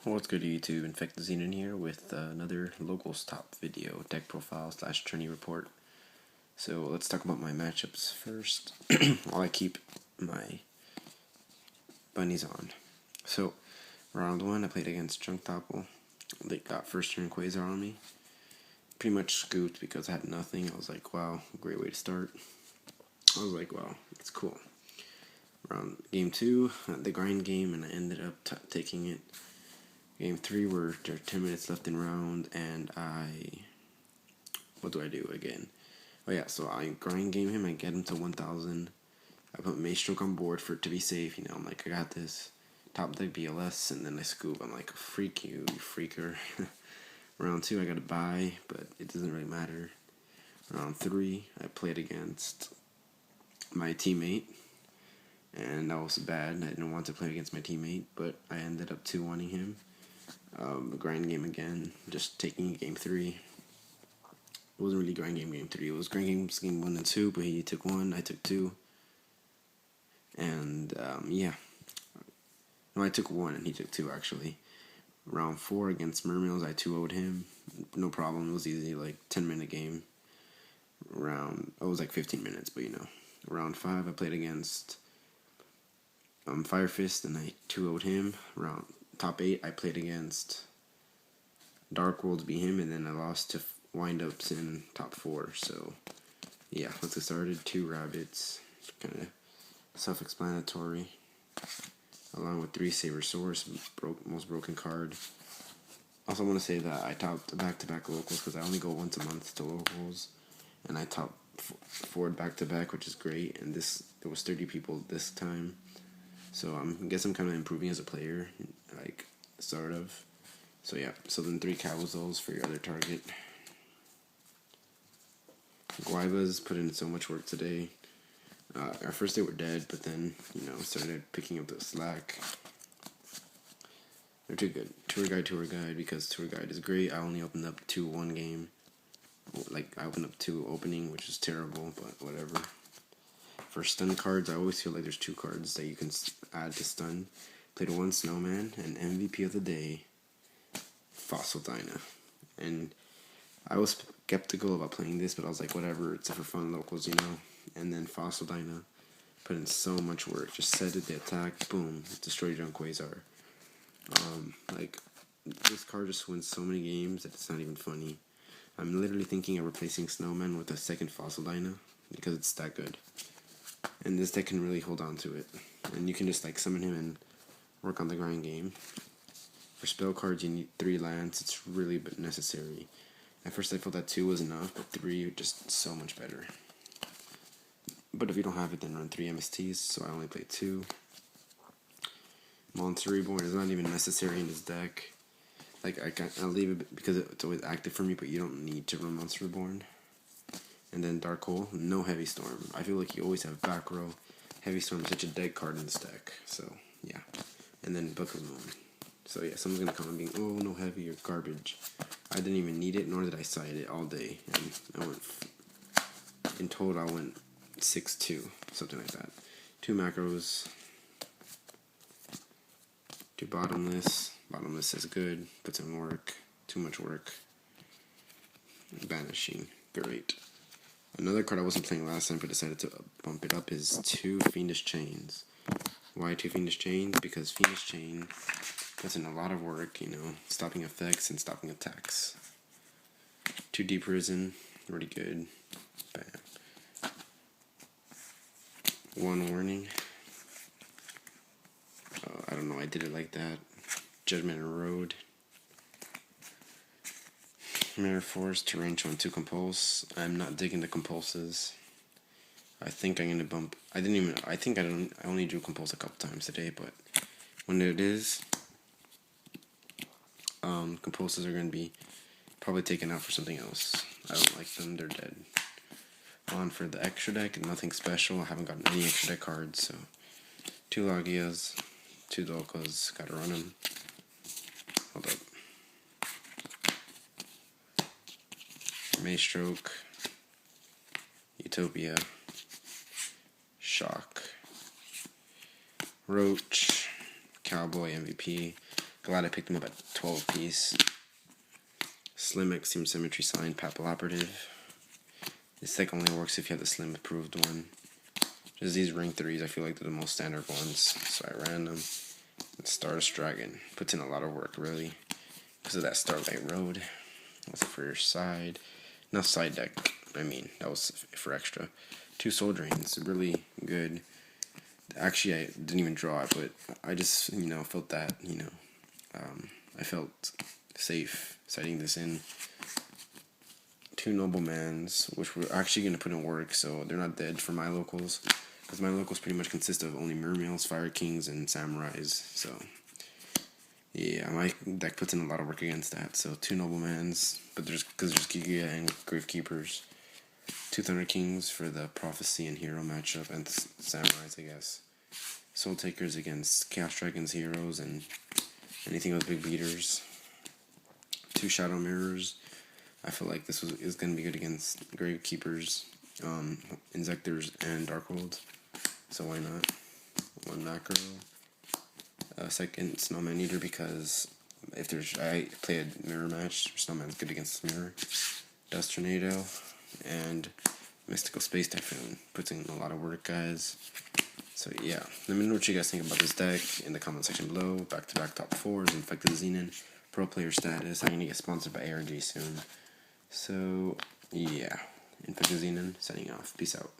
What's good YouTube, InfectedXenon here with another locals top video, deck profile / tourney report. So let's talk about my matchups first, while I keep my bunnies on. So, round 1 I played against Chunk Topple. They got first turn Quasar on me. Pretty much scooped because I had nothing. I was like, wow, great way to start. I was like, wow, it's cool. Game 2, the grind game, and I ended up taking it. Game 3, there are 10 minutes left in round, and what do I do again? Oh yeah, so I grind game him, I get him to 1,000. I put Mace Stroke on board for it to be safe, I'm like, I got this. Top deck BLS, and then I scoop. I'm like, freak you freaker. Round 2, I got to buy, but it doesn't really matter. Round 3, I played against my teammate, and that was bad. I didn't want to play against my teammate, but I ended up 2-1-ing him. Grind game again, just taking game 3. It wasn't really grind game 3. It was grind games game 1 and 2, but he took 1, I took 2. And, yeah. No, I took 1 and he took 2, actually. Round 4 against Mermills, I 2-0'd him. No problem, it was easy, like 10-minute game. It was like 15 minutes, but Round 5, I played against Fire Fist, and I 2-0'd him. Top 8, I played against Dark Worlds, beat him, and then I lost to Wind-Ups in top 4. So, yeah, let's get started. 2 rabbits, kind of self-explanatory. Along with 3 Saber Swords, most broken card. Also, I want to say that I topped back-to-back locals because I only go once a month to locals, and I topped 4 back-to-back, which is great. And there was 30 people this time. So I guess I'm kind of improving as a player, like, sort of. So yeah, so then 3 Cowzels for your other target. Guivas put in so much work today. At first they were dead, but then, started picking up the slack. They're too good. Tour guide, because tour guide is great. I only opened up 2 one game. Like, I opened up 2 opening, which is terrible, but whatever. For stun cards, I always feel like there's 2 cards that you can add to stun. Played 1 Snowman, and MVP of the day, Fossil Dyna. And I was skeptical about playing this, but I was like, whatever, it's for fun locals, And then Fossil Dyna put in so much work. Just set it, the attack, boom, destroyed your own Quasar. Like, this card just wins so many games that it's not even funny. I'm literally thinking of replacing Snowman with a second Fossil Dyna, because it's that good. And this deck can really hold on to it. And you can just, like, summon him and work on the grind game. For spell cards, you need 3 lands. It's really necessary. At first I felt that 2 was enough, but 3 just so much better. But if you don't have it, then run 3 MSTs, so I only played 2. Monster Reborn is not even necessary in this deck. Like, I'll leave it because it's always active for me, but you don't need to run Monster Reborn. And then Dark Hole, no Heavy Storm. I feel like you always have back row. Heavy Storm is such a dead card in this deck, so yeah. And then Book of Moon. So yeah, someone's gonna come and be, oh, no heavy, or garbage. I didn't even need it, nor did I side it all day. And in total I went 6-2, something like that. 2 macros. 2 bottomless. Bottomless is good, puts in work. Too much work. Banishing, great. Another card I wasn't playing last time but decided to bump it up is 2 Fiendish Chains. Why 2 Fiendish Chains? Because Fiendish Chain puts in a lot of work, stopping effects and stopping attacks. 2 Deep Prison, really good. Bam. 1 Warning. I don't know, I did it like that. Judgment and Road. Mirror Force, Torrential, and 2 Compulse. I'm not digging the Compulses. I think I'm gonna bump. I only drew Compulse a couple times today, but when it is, Compulses are gonna be probably taken out for something else. I don't like them, they're dead. On for the extra deck, nothing special. I haven't gotten any extra deck cards, so 2 Logias, 2 Dolkas, gotta run them. Hold up. Maystroke, Utopia, Shock, Roach, Cowboy MVP. Glad I picked them up at 12 piece. Slim Extreme Symmetry Sign Papal Operative. This deck only works if you have the Slim approved one. Just these ring 3s, I feel like they're the most standard ones, so I ran them. Stardust Dragon puts in a lot of work, really, because of that Starlight Road. That's for your side. Not side deck, I mean, that was for extra. 2 Soul Drains, really good. Actually, I didn't even draw it, but I just, felt that, I felt safe setting this in. 2 Noblemans, which we're actually going to put in work, so they're not dead for my locals. Because my locals pretty much consist of only Mermails, Fire Kings, and Samurais, so yeah, my deck puts in a lot of work against that. So 2 Noblemans, but there's Giga and Gravekeepers. 2 Thunder Kings for the Prophecy and Hero matchup, and Samurais, I guess. Soul Takers against Chaos Dragons, Heroes, and anything with big beaters. 2 Shadow Mirrors. I feel like this is going to be good against Gravekeepers, Insectors, and Darkhold. So why not? 1 Macro. Second Snowman Eater, because if I play a mirror match, Snowman's good against Mirror. Dust Tornado and Mystical Space Typhoon puts in a lot of work, guys. So yeah, let me know what you guys think about this deck in the comment section below. Back-to-back top 4s, InfectedXenon, pro player status. I'm gonna get sponsored by ARG soon. So yeah, InfectedXenon signing off. Peace out.